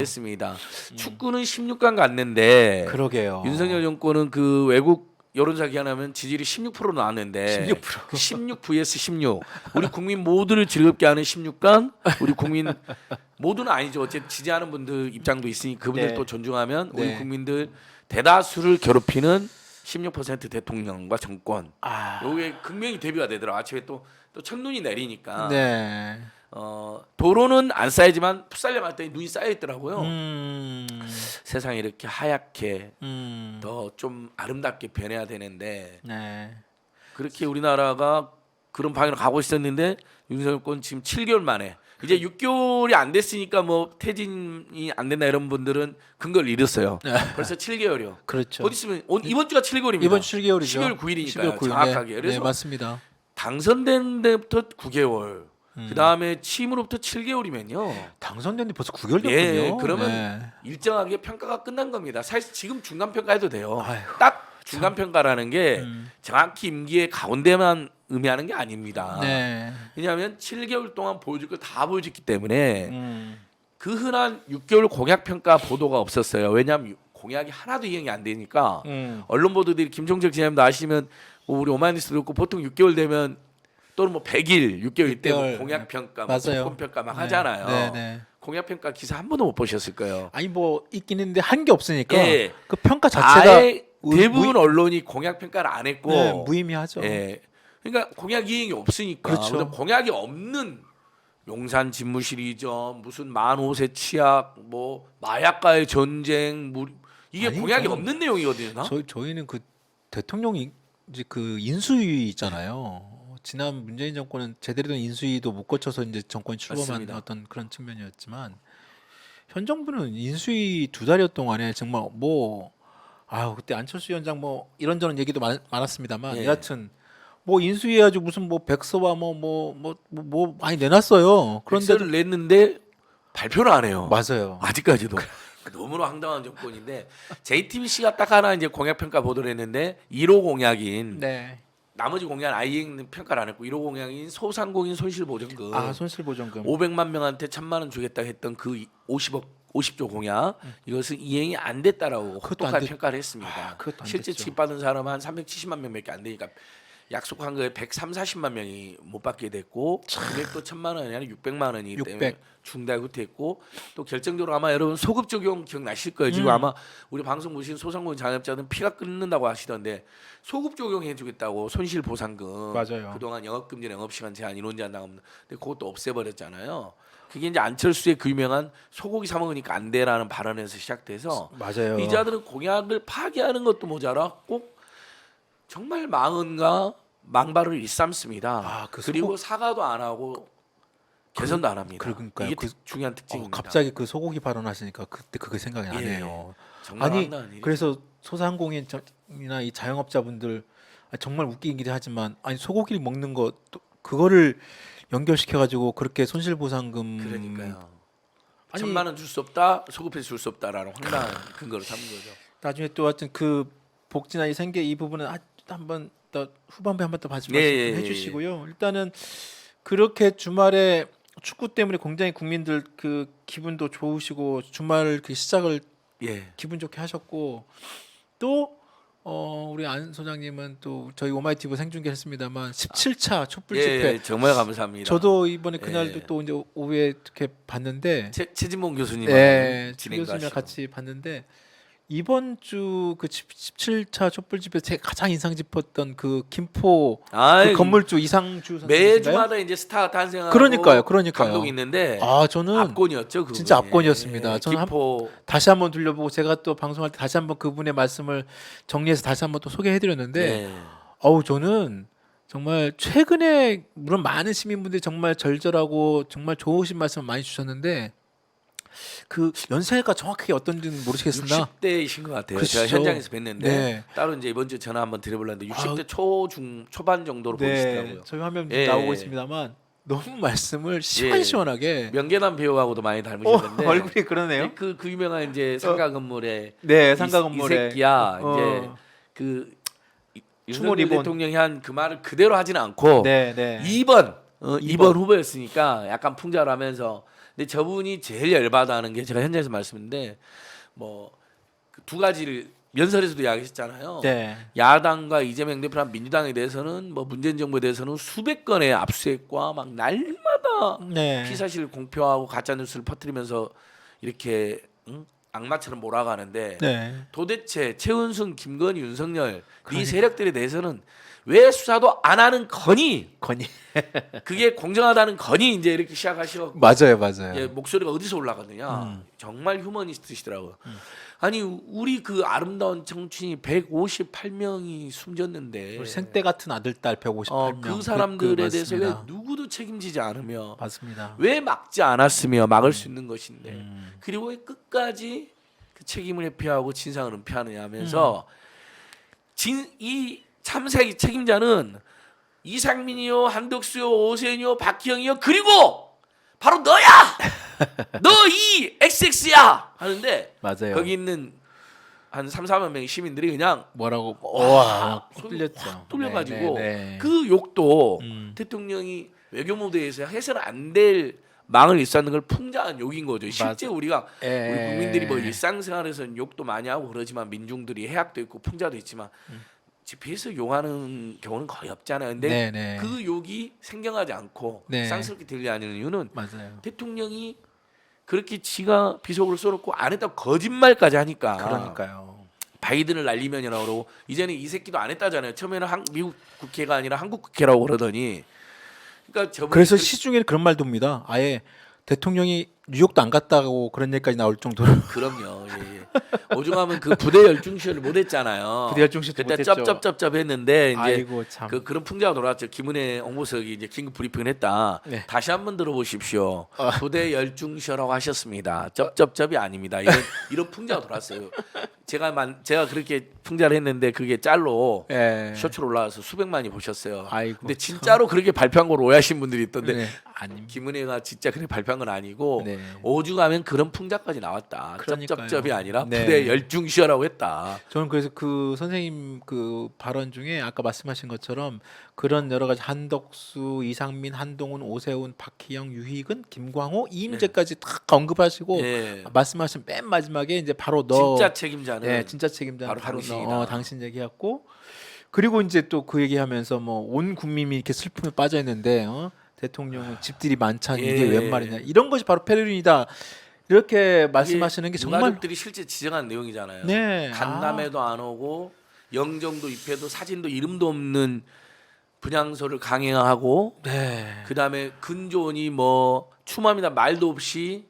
됐습니다. 축구는 16강 갔는데 그러게요. 윤석열 정권은 그 외국 여론조사 기한하면 지지율이 16% 나왔는데 16%. 그 16 vs 16 우리 국민 모두를 즐겁게 하는 16강 우리 국민 모두는 아니죠. 어쨌든 지지하는 분들 입장도 있으니 그분들 네. 또 존중하면 우리 네. 국민들 대다수를 괴롭히는 16% 대통령과 정권 요게 극명히 대비가 되더라고. 아침에 또 첫눈이 내리니까 네. 도로는 안 쌓이지만 풋살려 봤더니 눈이 쌓여 있더라고요. 음. 세상이 이렇게 하얗게 음. 더 좀 아름답게 변해야 되는데 네. 그렇게 우리나라가 그런 방향으로 가고 있었는데 윤석열권 지금 7개월 만에 이제 6개월이 안 됐으니까 뭐 퇴진이 안 된다 이런 분들은 근거를 잃었어요. 벌써 7개월이요. 그렇죠. 어디 있으면 이번 주가 7개월입니다. 이번 주 7개월이죠. 12월 9일이니까요. 12월 9일. 정확하게. 네. 그래서 네, 맞습니다. 당선된 데부터 9개월. 그다음에 취임으로부터 7개월이면요. 당선된 지 벌써 9개월 됐군요. 예, 그러면 네. 일정하게 평가가 끝난 겁니다. 사실 지금 중간 평가해도 돼요. 아이고, 딱 중간 평가라는 게 정확히 임기의 가운데만 의미하는 게 아닙니다. 네. 왜냐하면 7개월 동안 보여줄 걸 다 보여줬기 때문에 음. 그 흔한 6개월 공약 평가 보도가 없었어요. 왜냐하면 공약이 하나도 이행이 안 되니까 언론 보도들이 김종철 기자님도 아시면 우리 오마이뉴스도 그렇고 보통 6개월 되면 또는 뭐 100일 6개월 때 뭐 6개월. 공약 평가, 맞아요. 조건 평가 막 네. 하잖아요. 네, 네. 공약 평가 기사 한 번도 못 보셨을 거예요. 아니 뭐 있긴 있는데 한 게 없으니까 예. 그 평가 자체가 아예 대부분 언론이 공약 평가를 안 했고 네, 무의미하죠. 예. 그러니까 공약 이행이 없으니까 그렇죠. 그래서 공약이 없는 용산 집무실이죠. 무슨 만 5세 치약 뭐 마약과의 전쟁 이게 아니, 공약이 저는 없는 내용이거든요. 저희는 그 대통령이 이제 그 인수위 있잖아요. 지난 문재인 정권은 제대로 된 인수위도 못 거쳐서 이제 정권이 출범한 맞습니다. 어떤 그런 측면이었지만 현 정부는 인수위 2달여 동안에 정말 뭐 그때 안철수 위원장 뭐 이런저런 얘기도 많았습니다만 예. 여하튼 뭐 인수위해가지고 무슨 뭐 백서와 뭐 많이 내놨어요. 그런데 백서를 냈는데 발표를 안 해요. 맞아요. 아직까지도. 너무나 황당한 정권인데 JTBC가 딱 하나 이제 공약 평가 보도를 했는데 1호 공약인 네. 나머지 공약은 아예 평가를 안 했고 1호 공약인 소상공인 손실보전금 손실보전금 500만 명한테 1,000만 원 주겠다 했던 그 50조 공약 이것은 이행이 안 됐다라고 그것도 혹독하게 안 됐- 평가를 했습니다. 그것도 안 실제 됐죠. 취급받은 사람은 한 370만 명밖에 안 되니까 약속한 거에 130만 명이 못 받게 됐고 금액도 1,000만 원이 아니라 600만 원이기 때문에 600. 중대하게 후퇴했고 또 결정적으로 아마 여러분 소급 적용 기억나실 거예요. 지금 아마 우리 방송 보신 소상공인 자영업자들은 피가 끓는다고 하시던데 소급 적용해 주겠다고 손실 보상금 맞아요. 그동안 영업금지나 영업시간 제한 이론 제한 나옵니다. 근데 그것도 없애버렸잖아요. 그게 이제 안철수의 그 유명한 소고기 사 먹으니까 안 돼라는 발언에서 시작돼서 맞아요. 이 자들은 공약을 파기하는 것도 모자라 꼭 정말 망언과 망발을 일삼습니다. 그 그리고 사과도 안 하고 개선도 안 합니다. 그러니까요. 이게 그- 중요한 특징입니다. 갑자기 그 소고기 발언하시니까 그때 그게 생각이 나네요. 정말 아니 황당한 일이죠. 그래서 소상공인이나 이 자영업자분들 정말 웃기긴 하지만 아니 소고기를 먹는 거 또 그거를 연결시켜 가지고 그렇게 손실보상금 그러니까요. 아니 1,000만 원 줄 수 없다, 소급해 줄 수 없다라는 황당한 근거를 삼는 거죠. 나중에 또 하여튼 그 복지나 이 생계 이 부분은 한번 더 후반부에 한번 더 말씀 예, 해 주시고요. 일단은 그렇게 주말에 축구 때문에 굉장히 국민들 그 기분도 좋으시고 주말 그 시작을 예. 기분 좋게 하셨고 또 우리 안 소장님은 또 저희 오마이티브 생중계했습니다만 17차 촛불 집회 예, 정말 감사합니다. 저도 이번에 그날도 예. 또 이제 오후에 이렇게 봤는데 최진봉 교수님 주 교수님이랑 같이 봤는데 이번 주 그 17차 촛불 집회 제가 가장 인상 깊었던 그 김포 그 건물주 이상주 선생님인가요? 매주마다 이제 스타가 탄생하고 그러니까요. 감독이 있는데 저는 압권이었죠. 그분이. 진짜 압권이었습니다. 저는 김포 다시 한번 둘러보고 제가 또 방송할 때 다시 한번 그분의 말씀을 정리해서 다시 한번 또 소개해드렸는데 네. 저는 정말 최근에 물론 많은 시민분들이 정말 절절하고 정말 좋으신 말씀을 많이 주셨는데 그 연세가 정확하게 어떤지는 모르겠으나 60대이신 것 같아요. 그렇죠. 제가 현장에서 뵀는데 네. 따로 이제 이번 주 전화 한번 드려보려는데 60대 초반 정도로 보이시더라고요. 저희 화면 예. 나오고 있습니다만 너무 말씀을 시원시원하게 명계남 배우하고도 많이 닮으셨는데 얼굴이 그러네요. 그 유명한 이제 상가 건물에 네, 상가 건물에 이 새끼야 이제 그 추모 윤석열 리본. 대통령이 한 그 말을 그대로 하지는 않고 네. 2번 후보였으니까 약간 풍자를 하면서 근데 저분이 제일 열받아하는 게 제가 현장에서 말씀인데 뭐 두 가지를 연설에서도 이야기했잖아요. 네. 야당과 이재명 대표랑 민주당에 대해서는 뭐 문재인 정부에 대해서는 수백 건의 압수수색과 막 날마다 네. 피사실을 공표하고 가짜 뉴스를 퍼뜨리면서 이렇게 악마처럼 몰아가는데 네. 도대체 최은순, 김건희, 윤석열 이 그러니까. 세력들에 대해서는 왜 수사도 안 하는 거니? 건이 그게 공정하다는 거니? 이제 이렇게 시작하시고 맞아요. 예, 목소리가 어디서 올라가느냐? 정말 휴머니스트시더라고요. 아니 우리 그 아름다운 청춘이 158명이 숨졌는데 우리 생때 같은 아들 딸 158명. 그 사람들에 대해서 왜 맞습니다. 누구도 책임지지 않으며 맞습니다. 왜 막지 않았으며 막을 수 있는 것인데 그리고 왜 끝까지 그 책임을 회피하고 진상을 은폐하느냐 하면서 이 참사의 책임자는 이상민이요, 한덕수요, 오세훈이요, 박희영이요, 그리고 바로 너야. 너 이 XX야 하는데 맞아요. 거기 있는 한 3, 4만 명의 시민들이 그냥 뭐라고 와, 뚫렸죠. 확 뚫려가지고 네. 그 욕도 음. 대통령이 외교 무대에서 해서는 안 될 망을 일삼는 걸 풍자한 욕인 거죠. 실제 맞아. 우리가 예. 우리 국민들이 뭐 일상생활에서는 욕도 많이 하고 그러지만 민중들이 해악도 있고 풍자도 있지만 집회에서 욕하는 경우는 거의 없잖아요. 근데 네. 그 욕이 생경하지 않고 네. 쌍스럽게 들리는 이유는 맞아요. 대통령이 그렇게 지가 비속어를 써놓고 안 했다고 거짓말까지 하니까 그러니까요. 바이든을 날리면이라고 그러고 이제는 이 새끼도 안 했다잖아요. 처음에는 미국 국회가 아니라 한국 국회라고 그러더니 그러니까 저분이 그래서 시중에 그런 말도 옵니다. 아예 대통령이 뉴욕도 안 갔다고 그런 얘기까지 나올 정도로. 그럼요. 예. 오죽하면 그 부대 열중시를 못했잖아요. 부대 열중시도 그때 못했죠. 쩝쩝쩝쩝했는데 이제 아이고 참. 그런 풍자가 돌아왔죠. 김은혜 홍보석이 이제 긴급 브리핑을 했다. 네. 다시 한번 들어보십시오. 부대 열중시라고 하셨습니다. 쩝쩝쩝이 아닙니다. 이런 풍자가 돌았어요. 제가 그렇게 풍자를 했는데 그게 짤로 예. 쇼츠로 올라와서 수백만이 보셨어요. 아이고, 근데 진짜로 그렇게 발표한 걸 오해하신 분들이 있던데 네. 아닙니다. 김은혜가 진짜 그렇게 발표한 건 아니고 네. 오죽하면 그런 풍자까지 나왔다. 그러니까요. 쩝쩝쩝이 아니라 네. 부대 열중시라고 했다. 저는 그래서 그 선생님 그 발언 중에 아까 말씀하신 것처럼 그런 여러 가지 한덕수, 이상민, 한동훈, 오세훈, 박희영, 유희근, 김광호, 이임재까지 다 언급하시고 예. 말씀하신 맨 마지막에 이제 바로 너 진짜 책임자는 네, 진짜 책임자는 바로 바로 당신이다. 너, 당신 얘기했고 그리고 이제 또 그 얘기하면서 뭐 온 국민이 이렇게 슬픔에 빠져 있는데 대통령은 집들이 많잖니 이게 예. 웬 말이냐 이런 것이 바로 페르린이다 이렇게 말씀하시는 게 정말 유가족들이 실제 지정한 내용이잖아요. 네. 간담회도 안 오고 영정도 입회도 사진도 이름도 없는 분향소를 강행하고 네. 그다음에 근조원이 뭐 추모합니다 말도 없이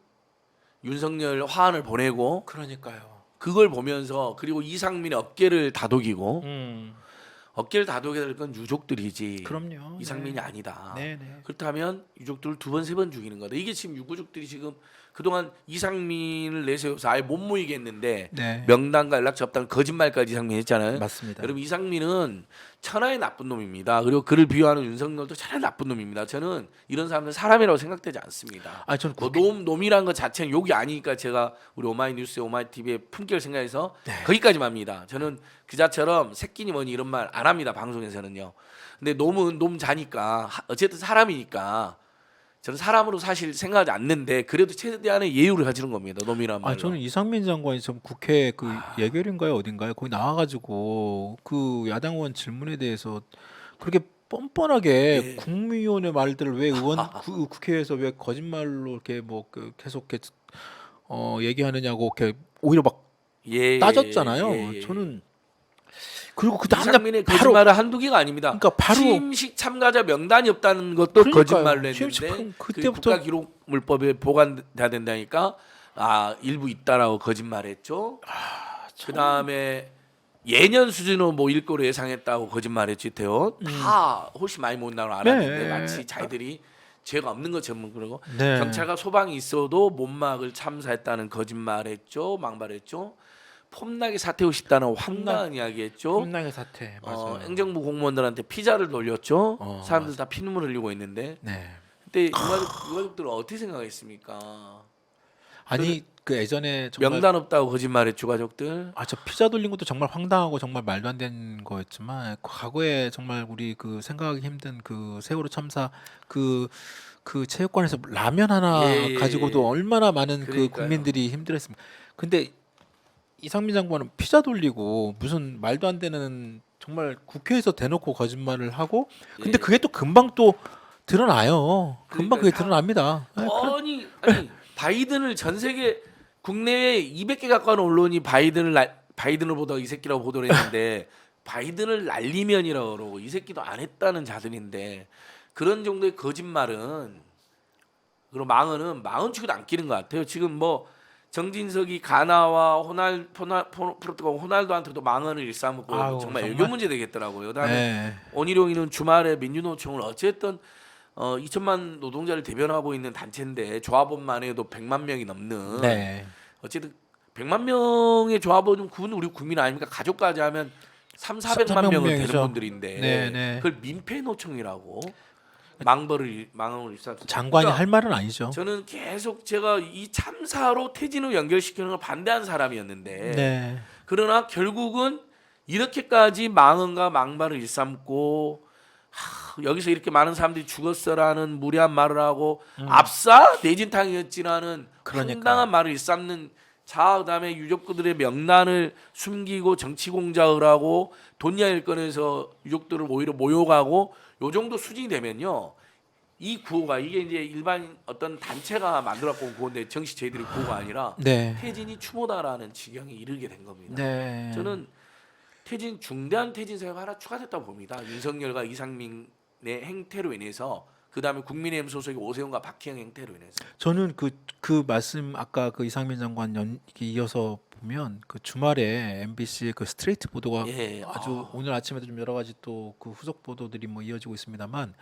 윤석열 화환을 보내고 그러니까요. 그걸 보면서 그리고 이상민의 어깨를 다독이고 음. 어깨를 다독여야 될 건 유족들이지 그럼요. 이상민이 네. 아니다. 네, 네. 그렇다면 유족들을 두 번 세 번 죽이는 거다. 이게 지금 유가족들이 지금 그동안 이상민을 내세워서 아예 못 모이게 했는데 네. 명단과 연락처 없다는 거짓말까지 이상민이 했잖아요. 맞습니다. 여러분 이상민은 천하의 나쁜 놈입니다. 그리고 그를 비유하는 윤석열도 천하의 나쁜 놈입니다. 저는 이런 사람들은 사람이라고 생각되지 않습니다. 아, 저는 뭐 놈이란 것 자체는 욕이 아니니까 제가 우리 오마이뉴스에 오마이TV의 품격을 생각해서 네. 거기까지만 합니다. 저는 그자처럼 새끼니 뭐니 이런 말 안 합니다. 방송에서는요. 근데 놈은 놈자니까 어쨌든 사람이니까 저는 사람으로 사실 생각하지 않는데 그래도 최대한의 예우를 가지는 겁니다. 놈이란 말로. 아 저는 이상민 장관이 좀 국회 그 예결인가요 어딘가요 거기 나와가지고 그 야당 의원 질문에 대해서 그렇게 뻔뻔하게 예. 국무위원의 말들을 왜 의원 국회에서 왜 거짓말로 이렇게 뭐 계속 이렇게 얘기하느냐고 이렇게 오히려 막 예, 따졌잖아요. 예, 예. 저는 그리고 그 다음날 이상민의 바로 거짓말은 한두 개가 아닙니다. 그러니까 바로 취임식 참가자 명단이 없다는 것도 그러니까요. 거짓말로 취임식 했는데 그때부터 국가기록물법에 보관돼야 된다니까 일부 있다라고 거짓말했죠. 그 다음에 예년 수준으로 뭐 일거로 예상했다고 거짓말했지 대원 다 훨씬 많이 못 나올 알았는데 네. 마치 자기들이 죄가 없는 것처럼 그러고 네. 경찰과 소방이 있어도 못 막을 참사했다는 거짓말했죠. 망발했죠. 폼나게 사퇴하고 싶다는 황당한 이야기했죠. 혼나게 사퇴 맞아요. 행정부 공무원들한테 피자를 돌렸죠. 사람들 맞아. 다 피눈물 흘리고 있는데 네. 그때 유가족들은 어떻게 생각했습니까? 아니 그 예전에 정말 명단 없다고 거짓말했죠 가족들. 저 피자 돌린 것도 정말 황당하고 정말 말도 안 되는 거였지만 과거에 정말 우리 그 생각하기 힘든 그 세월호 참사 그 그 체육관에서 라면 하나 예, 예, 가지고도 예. 얼마나 많은 그 그러니까요. 국민들이 힘들었습니까. 근데 이상민 장관은 피자 돌리고 무슨 말도 안 되는 정말 국회에서 대놓고 거짓말을 하고 근데 예. 그게 또 금방 또 드러나요. 금방 그게 그러니까 다 드러납니다. 아니 바이든을 전 세계 국내에 200개 가까운 언론이 바이든을 보다 이 새끼라고 보도를 했는데 바이든을 날리면이라고 그러고 이 새끼도 안 했다는 자들인데 그런 정도의 거짓말은 그리고 망언은 치고도 안 끼는 것 같아요. 지금 뭐 정진석이 가나와 포르투갈 호날두한테도 망언을 일삼고 아우, 정말 정말. 애교 문제 되겠더라고요. 그다음에 네. 원희룡이는 주말에 민주노총을 어쨌든 2천만 노동자를 대변하고 있는 단체인데 조합원만 해도 100만 명이 넘는 네. 어쨌든 100만 명의 조합원은 그분 우리 국민 아닙니까? 가족까지 하면 400만 명은 되는 명이죠. 분들인데 네, 네. 그걸 민폐노총이라고 망언을 일삼. 장관이 그러니까 할 말은 아니죠. 저는 계속 제가 이 참사로 퇴진을 연결시키는 걸 반대한 사람이었는데 네. 그러나 결국은 이렇게까지 망언과 망발을 일삼고 여기서 이렇게 많은 사람들이 죽었어라는 무례한 말을 하고 압사 내진탕이었지라는 그러니까. 황당한 말을 일삼는 그다음에 유족들의 명단을 숨기고 정치 공작을 하고 돈 이야기를 꺼내서 유족들을 오히려 모욕하고 요 정도 수준이 되면요. 이 구호가 이게 이제 일반 어떤 단체가 만들었고 온 구호인데 정식 저희들이 구호가 아니라 네. 퇴진이 추모다라는 지경에 이르게 된 겁니다. 네. 저는 중대한 퇴진 사유가 하나 추가됐다고 봅니다. 윤석열과 이상민의 행태로 인해서 그다음에 국민의힘 소속의 오세훈과 박희영 행태로 인해서. 저는 그 말씀 아까 그 이상민 장관 이렇게 이어서 보면 그 주말에 MBC 그 스트레이트 보도가 예. 아주 오늘 아침에도 좀 여러 가지 또 그 후속 보도들이 뭐 이어지고 있습니다만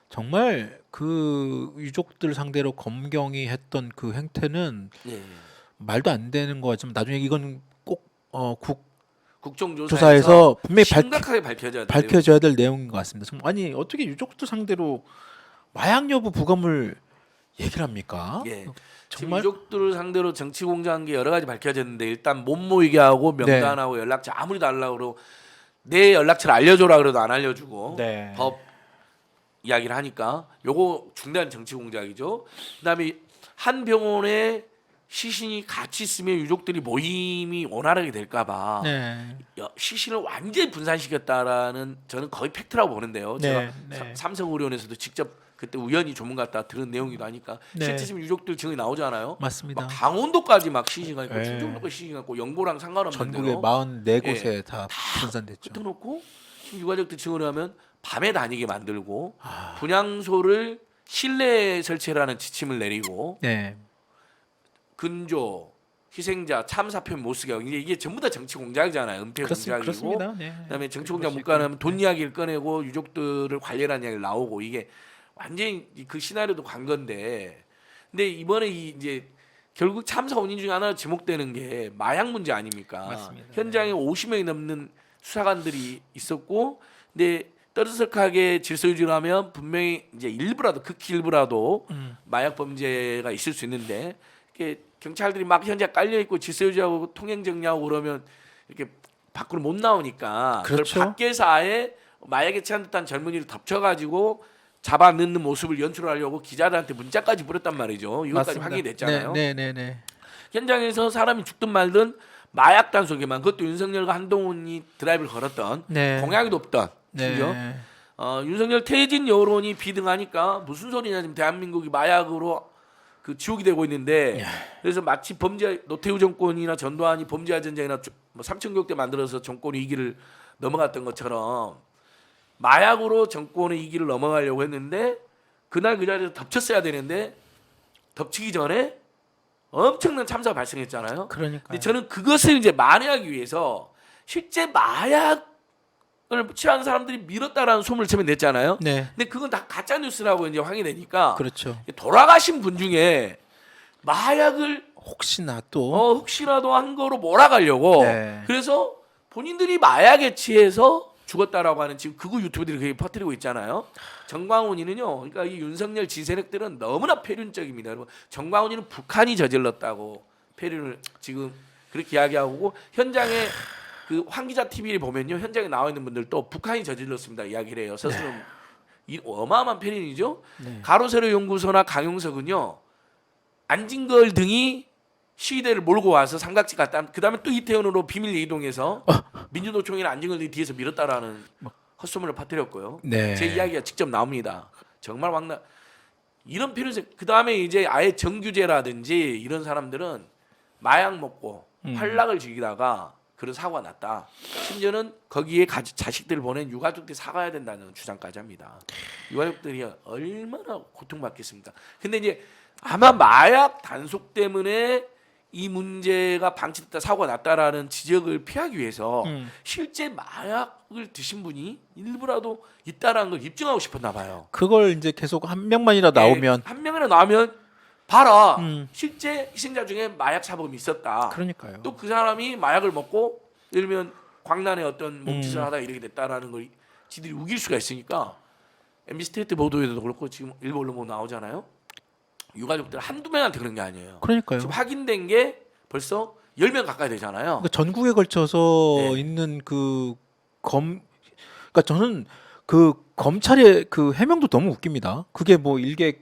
정말 그 유족들 상대로 검경이 했던 그 행태는 예. 말도 안 되는 거 같지만 나중에 이건 꼭 국정조사에서 국조사에서 분명히 심각하게 밝혀져야 돼요. 밝혀져야 될 내용인 것 같습니다. 정말 아니 어떻게 유족들 상대로 마약 여부 부검을 얘기를 합니까? 예. 지금 정말 유족들을 상대로 정치 공작한 게 여러 가지 밝혀졌는데 일단 못 모이게 하고 명단하고 연락처 아무리도 안 하려고 그러고 내 연락처를 알려줘라 그래도 안 알려주고 네. 법 이야기를 하니까 요거 중대한 정치 공작이죠. 그다음에 한 병원에 시신이 같이 있으면 유족들이 모임이 원활하게 될까봐 네. 시신을 완전히 분산시켰다라는 저는 거의 팩트라고 보는데요. 제가 네, 네. 삼성의료원에서도 직접 그때 우연히 조문 갔다 들은 내용이기도 하니까 네. 실제 지금 유족들 증언이 나오잖아요. 맞습니다. 막 강원도까지 막 시신가 있고 네. 충청도까지 시신가 있고 연고랑 상관없는 전국의 대로 44곳에 예. 다 분산됐죠. 붙어놓고 지금 유가족들 증언을 하면 밤에 다니게 만들고 아. 분향소를 실내에 설치라는 지침을 내리고 네. 근조 희생자 참사표 못 쓰게 하고 이게 전부 다 정치 공작이잖아요. 은폐 공작이고 그렇습니다. 네. 그다음에 정치 공작 그럴 수 묻가하면 있고. 돈 이야기를 꺼내고 유족들을 관리하는 이야기를 나오고 이게 완전히 그 시나리오도 간 건데 근데 이번에 이제 결국 참사 원인 중에 하나 지목되는 게 마약 문제 아닙니까? 맞습니다. 현장에 50명이 넘는 수사관들이 있었고 근데 떠들썩하게 질서 유지를 하면 분명히 이제 일부라도 극히 일부라도 마약 범죄가 있을 수 있는데 이렇게 경찰들이 막 현장 깔려 있고 질서 유지하고 통행 정리하고 그러면 이렇게 밖으로 못 나오니까 그렇죠. 그걸 밖에서 아예 마약에 취한 듯한 젊은이를 덮쳐가지고 잡아 넣는 모습을 연출하려고 기자들한테 문자까지 보냈단 말이죠. 이것까지 맞습니다. 확인이 됐잖아요. 네, 네, 네, 네. 현장에서 사람이 죽든 말든 마약 단속에만 그것도 윤석열과 한동훈이 드라이브를 걸었던 네. 공약도 없던 심지어 네. 윤석열 퇴진 여론이 비등하니까 무슨 소리냐 지금 대한민국이 마약으로 그 지옥이 되고 있는데 그래서 마치 범죄 노태우 정권이나 전두환이 범죄와 전쟁이나 뭐 삼천교육대 만들어서 정권의 이기를 넘어갔던 것처럼 마약으로 정권의 이기를 넘어가려고 했는데 그날 그 자리에서 덮쳤어야 되는데 덮치기 전에 엄청난 참사가 발생했잖아요. 그러니까. 근데 저는 그것을 이제 만회하기 위해서 실제 마약을 취한 사람들이 밀었다라는 소문을 처음에 냈잖아요. 네. 근데 그건 다 가짜 뉴스라고 이제 확인이 되니까 그렇죠. 돌아가신 분 중에 마약을 혹시나 또 혹시라도 한 거로 몰아가려고 네. 그래서 본인들이 마약에 취해서 죽었다라고 하는 지금 극우 유튜브들이 그렇게 퍼뜨리고 있잖아요. 정광훈이는요. 그러니까 이 윤석열 지세력들은 너무나 폐륜적입니다. 여러분. 정광훈이는 북한이 저질렀다고 폐륜을 지금 그렇게 이야기하고 현장에 그 황기자 TV를 보면요. 현장에 나와 있는 분들도 북한이 저질렀습니다. 이야기를 해요. 스스로 이 어마어마한 편인이죠. 네. 가로세로 연구소나 강용석은요 안진걸 등이 시위대를 몰고 와서 삼각지 갔다. 그다음에 또 이태원으로 비밀 이동해서 민주노총이나 안진걸 등이 뒤에서 밀었다라는 헛소문을 퍼뜨렸고요. 네. 제 이야기가 직접 나옵니다. 정말 왕나 이런 필요성. 그다음에 이제 아예 정규제라든지 이런 사람들은 마약 먹고 활락을 즐기다가 그런 사고가 났다. 심지어는 거기에 자식들을 보낸 유가족들이 사과해야 된다는 주장까지 합니다. 유가족들이 얼마나 고통받겠습니까? 근데 이제 아마 마약 단속 때문에 이 문제가 방치됐다 사고가 났다라는 지적을 피하기 위해서 실제 마약을 드신 분이 일부라도 있다라는 걸 입증하고 싶었나 봐요. 그걸 이제 계속 한 명만이라 나오면 한 명이나 나오면 봐라. 실제 희생자 중에 마약 사범이 있었다. 그러니까요. 또 그 사람이 마약을 먹고 예를 들면 광란에 어떤 몸짓을 하다 이렇게 됐다라는 걸 지들이 우길 수가 있으니까 MBC 스테이트 보도에도 그렇고 지금 일부 언론 보도 나오잖아요. 유가족들 한두 명한테 그런 게 아니에요. 그러니까요. 지금 확인된 게 벌써 10명 가까이 되잖아요. 그러니까 전국에 걸쳐서 네. 있는 그러니까 저는 그 검찰의 그 해명도 너무 웃깁니다. 그게 뭐 일개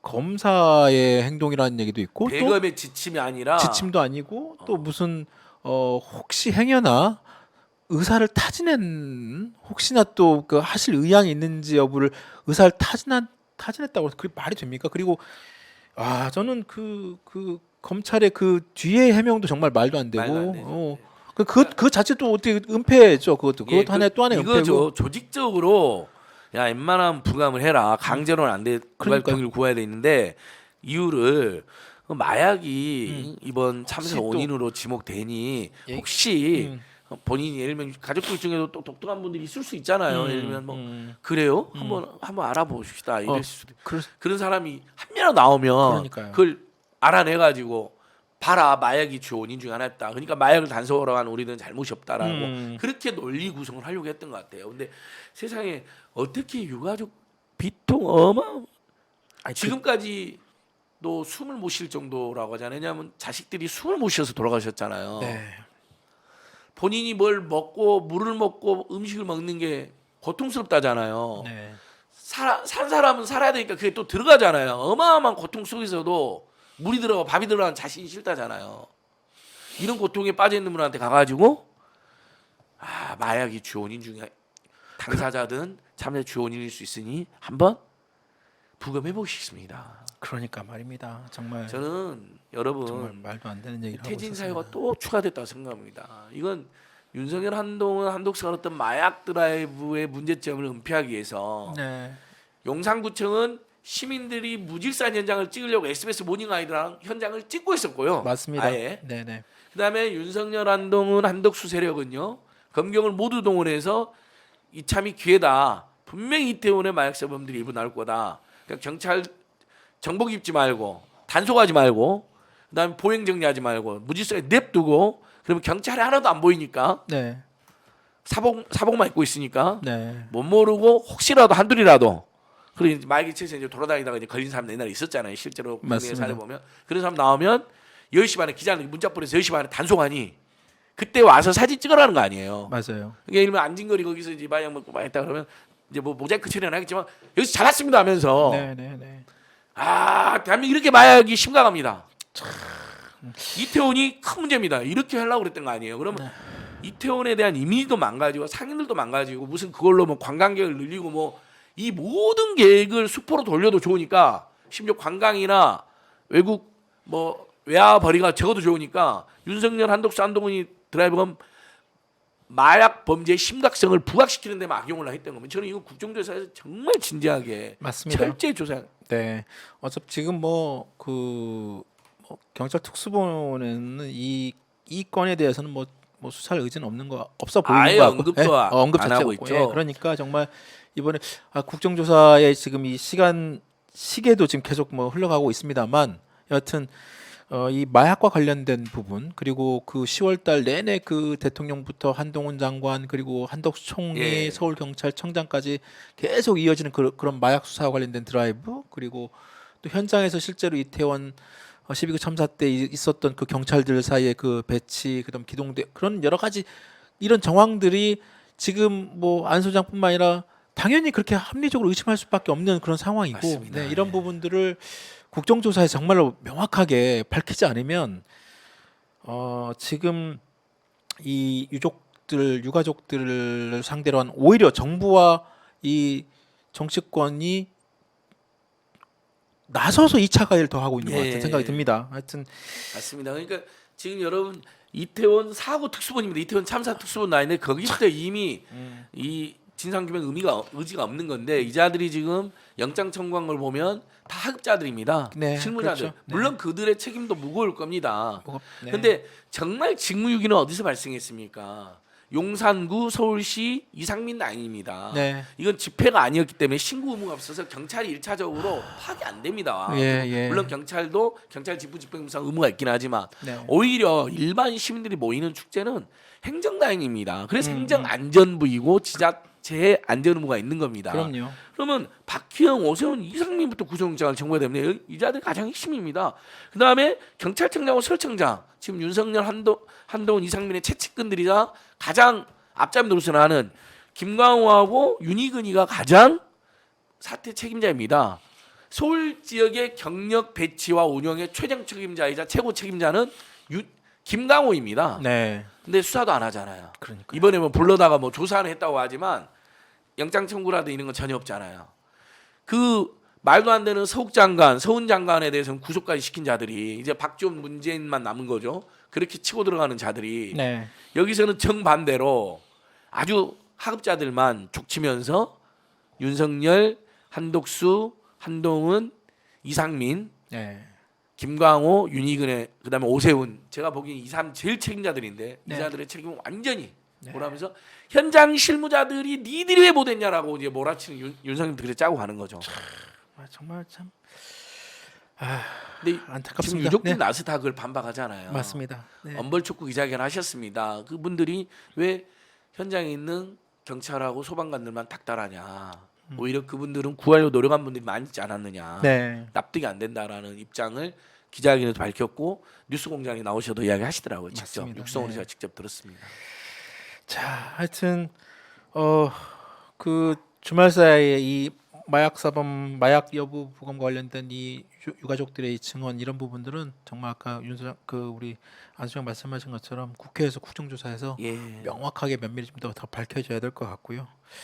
검사의 행동이라는 얘기도 있고 또 대검의 지침이 아니라 지침도 아니고 또 무슨 혹시 행여나 의사를 타진한 혹시나 또 그 하실 의향이 있는지 여부를 의사를 타진했다고 해서 그게 말이 됩니까? 그리고 저는 그 검찰의 그 뒤에 해명도 정말 말도 안 말도 안 되고 되죠. 그 자체도 어떻게 은폐죠. 그것도 하나의 또 하나의 은폐고. 이거죠. 조직적으로 야 웬만하면 부감을 해라. 강제로는 안 돼. 병을 구해야 돼 있는데 이유를 마약이 이번 참사 혹시 또- 원인으로 지목되니 예. 혹시 본인이 예를 들면 가족들 중에도 또 독특한 분들이 있을 수 있잖아요. 예를 들면 뭐 그래요? 한번 알아봅시다. 이럴 수도. 그런 사람이 한 명 나오면 그러니까요. 그걸 알아내 가지고 봐라 마약이 주요 원인 중에 하나였다. 그러니까 마약을 단속하러 간 우리는 잘못이 없다라고 그렇게 논리 구성을 하려고 했던 것 같아요. 근데 세상에 어떻게 유가족 비통 지금까지도 숨을 못 쉴 정도라고 하잖아요. 왜냐하면 자식들이 숨을 못 쉬어서 돌아가셨잖아요. 네. 본인이 뭘 먹고 물을 먹고 음식을 먹는 게 고통스럽다잖아요. 네. 산 사람은 살아야 되니까 그게 또 들어가잖아요. 어마어마한 고통 속에서도 물이 들어가 밥이 들어가는 자신이 싫다잖아요. 이런 고통에 빠져 있는 분한테 가가지고 마약이 주요 원인 중에 당사자든 참여 주요 원인일 수 있으니 한번 부검해 보시겠습니다. 그러니까 말입니다. 정말 저는 여러분 정말 말도 안 되는 얘기를 하고 태진 있었어요. 사유가 또 추가됐다고 생각합니다. 이건 윤석열 한동훈 한독수가 어떤 마약 드라이브의 문제점을 은폐하기 위해서 네. 용산구청은 시민들이 무질서한 현장을 찍으려고 SBS 모닝 아이드랑 현장을 찍고 있었고요. 맞습니다. 아예. 네네. 그다음에 윤석열 한동훈 한덕수 세력은요. 검경을 모두 동원해서 이참이 기회다. 분명히 이태원의 마약 사범들이 일부 나올 거다. 그러니까 경찰 정복 입지 말고 단속하지 말고 그다음에 보행 정리하지 말고 무질서에 냅두고 그러면 경찰이 하나도 안 보이니까 네. 사복만 입고 있으니까 네. 못 모르고 혹시라도 한둘이라도 그리고 이제 마약에 취해서 이제 돌아다니다가 이제 걸린 사람 옛날에 있었잖아요. 실제로 국내 맞습니다. 사례 보면 그런 사람 나오면 10시 반에 기자는 문자 보내서 10시 반에 단속하니 그때 와서 사진 찍으라는 거 아니에요. 맞아요. 그러니까 예를 들면 안진걸이 거기서 이제 마약 먹고 막 했다 그러면 이제 뭐 모자이크 처리는 하겠지만 여기서 잡았습니다 하면서 네네네. 대한민국 이렇게 마약이 심각합니다. 이태원이 큰 문제입니다. 이렇게 하려고 그랬던 거 아니에요. 그러면 이태원에 대한 이미지도 망가지고 상인들도 망가지고 무슨 그걸로 뭐 관광객을 늘리고 뭐 이 모든 계획을 수포로 돌려도 좋으니까 심지어 관광이나 외국 뭐 외화 벌이가 적어도 좋으니까 윤석열 한독수 한동훈이 드라이브건 마약 범죄의 심각성을 부각시키는 데만 악용을 했던 겁니다. 저는 이거 국정조사에서 정말 진지하게 맞습니다. 철저히 조사. 네. 어차피 지금 경찰 특수본에는 이 건에 대해서는 뭐 수사할 의지는 없어 보이는 아예 것 같고 언급도 언급 안 자체가 하고 없고. 있죠. 그러니까 정말 이번에 국정조사의 지금 이 시계도 지금 계속 흘러가고 있습니다만 여하튼 이 마약과 관련된 부분 그리고 그 10월달 내내 그 대통령부터 한동훈 장관 그리고 한덕수 총리 예. 서울경찰청장까지 계속 이어지는 그런 마약 수사와 관련된 드라이브 그리고 또 현장에서 실제로 이태원 12구 참사 때 있었던 그 경찰들 사이의 그 배치 그다음 기동대 그런 여러 가지 이런 정황들이 지금 안 소장뿐만 아니라 당연히 그렇게 합리적으로 의심할 수밖에 없는 그런 상황이고 맞습니다. 네, 이런 예. 부분들을 국정조사에 정말로 명확하게 밝히지 않으면 지금 이 유가족들을 상대로 한 오히려 정부와 이 정치권이 나서서 2차 가해를 더 하고 있는 것 같은 예. 생각이 듭니다. 하여튼 맞습니다. 그러니까 지금 여러분 이태원 사고 특수본입니다. 이태원 참사 특수본 나 있는데 거기부터 이미 이 진상규명 의지가 없는 건데 이 자들이 지금 영장 청구한 걸 보면 다 하급자들입니다. 네, 실무자들. 그렇죠. 네. 물론 그들의 책임도 무거울 겁니다. 네. 근데 정말 직무유기는 어디서 발생했습니까? 용산구 서울시 이상민 라인입니다. 네. 이건 집회가 아니었기 때문에 신고 의무가 없어서 경찰이 1차적으로 파악이 안 됩니다. 예. 물론 경찰도 경찰 직부 집행상 의무가 있긴 하지만 네. 오히려 일반 시민들이 모이는 축제는 행정다행입니다. 그래서 음. 행정안전부이고 지자체의 안전 의무가 있는 겁니다. 그럼요. 그러면 박희영, 오세훈, 이상민부터 구속영장을 청구해야 됩니다. 이 자들이 가장 핵심입니다. 그 다음에 경찰청장하고 서울청장 지금 윤석열, 한동훈, 이상민의 최측근들이자 가장 앞잡이 노릇을 하는 김광호하고 윤희근이가 가장 사태 책임자입니다. 서울 지역의 경력 배치와 운영의 최종 책임자이자 최고 책임자는 김광호입니다. 네. 근데 수사도 안 하잖아요. 그러니까. 이번에 뭐 불러다가 뭐 조사는 했다고 하지만 영장 청구라도 이런 건 전혀 없잖아요. 그 말도 안 되는 서욱 장관, 서훈 장관에 대해서는 구속까지 시킨 자들이 이제 박지원, 문재인만 남은 거죠. 그렇게 치고 들어가는 자들이 네. 여기서는 정반대로 아주 하급자들만 족치면서 윤석열, 한독수, 한동훈, 이상민, 네. 김광호, 윤희근의 그다음에 오세훈 제가 보기엔 이 사람 제일 책임자들인데 네. 이 자들의 책임은 완전히 뭐라면서 현장 실무자들이 니들이 왜 못했냐라고 이제 몰아치는 윤석열도 그래 짜고 가는 거죠. 정말 참 근데 지금 안타깝습니다. 유족들 네. 나서 다 그걸 반박하잖아요. 맞습니다. 네. 엄벌촉구 기자회견 하셨습니다. 그분들이 왜 현장에 있는 경찰하고 소방관들만 닥달하냐. 오히려 그분들은 구하려고 노력한 분들이 많이 있지 않았느냐. 네. 납득이 안 된다라는 입장을 기자회견에서 밝혔고 뉴스공장에 나오셔도 이야기하시더라고요. 직접 맞습니다. 육성으로 네. 제가 직접 들었습니다. 자, 하여튼 그 주말 사이에 이 마약 사범, 마약 여부 부검과 관련된 이 유가족들의 증언 이런 부분들은 정말 아까 우리 안수영 말씀하신 것처럼 국회에서 국정조사해서 예. 명확하게 면밀히 좀 더 밝혀져야 될 것 같고요.